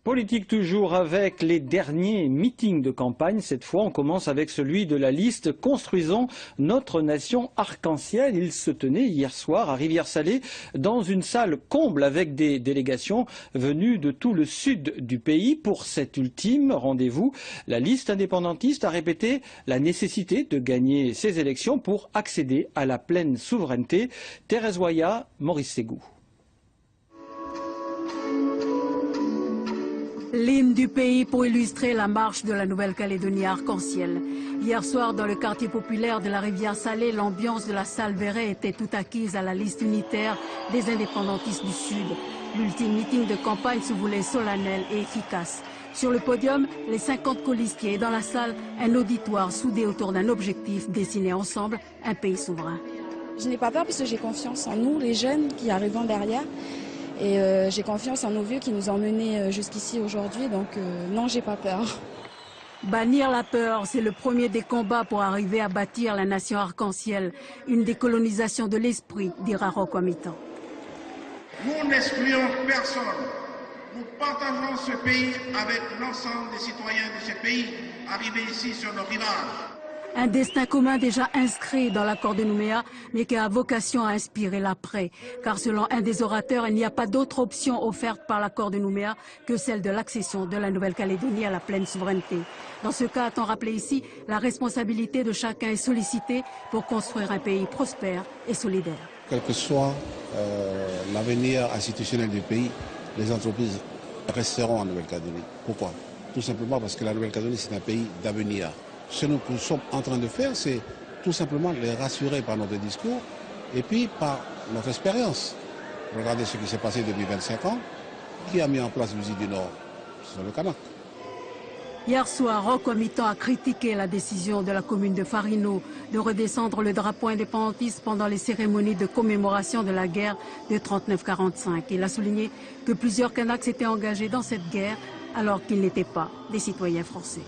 Politique toujours avec les derniers meetings de campagne. Cette fois, on commence avec celui de la liste « Construisons notre nation arc-en-ciel ». Il se tenait hier soir à Rivière-Salée dans une salle comble avec des délégations venues de tout le sud du pays. Pour cet ultime rendez-vous, la liste indépendantiste a répété la nécessité de gagner ces élections pour accéder à la pleine souveraineté. Thérèse Waya, Maurice Ségou. L'hymne du pays pour illustrer la marche de la Nouvelle-Calédonie arc-en-ciel. Hier soir, dans le quartier populaire de la Rivière-Salée, l'ambiance de la salle Verret était tout acquise à la liste unitaire des indépendantistes du Sud. L'ultime meeting de campagne se voulait solennel et efficace. Sur le podium, les 50 colistiers et dans la salle, un auditoire soudé autour d'un objectif, dessiner ensemble un pays souverain. Je n'ai pas peur parce que j'ai confiance en nous, les jeunes qui arrivent derrière. Et j'ai confiance en nos vieux qui nous ont menés jusqu'ici aujourd'hui, donc non, j'ai pas peur. Bannir la peur, c'est le premier des combats pour arriver à bâtir la nation arc-en-ciel. Une décolonisation de l'esprit, dira Roch-Omitan. Nous n'excluons personne. Nous partageons ce pays avec l'ensemble des citoyens de ce pays arrivés ici sur nos rivages. Un destin commun déjà inscrit dans l'accord de Nouméa, mais qui a vocation à inspirer l'après. Car selon un des orateurs, il n'y a pas d'autre option offerte par l'accord de Nouméa que celle de l'accession de la Nouvelle-Calédonie à la pleine souveraineté. Dans ce cas, a-t-on rappelé ici, la responsabilité de chacun est sollicitée pour construire un pays prospère et solidaire. Quel que soit l'avenir institutionnel du pays, les entreprises resteront en Nouvelle-Calédonie. Pourquoi? Tout simplement parce que la Nouvelle-Calédonie, c'est un pays d'avenir. Ce que nous sommes en train de faire, c'est tout simplement les rassurer par notre discours et puis par notre expérience. Regardez ce qui s'est passé depuis 25 ans. Qui a mis en place l'usine du Nord? C'est le Kanak. Hier soir, Roch-Omitan a critiqué la décision de la commune de Farino de redescendre le drapeau indépendantiste pendant les cérémonies de commémoration de la guerre de 39-45. Il a souligné que plusieurs Kanaks s'étaient engagés dans cette guerre alors qu'ils n'étaient pas des citoyens français.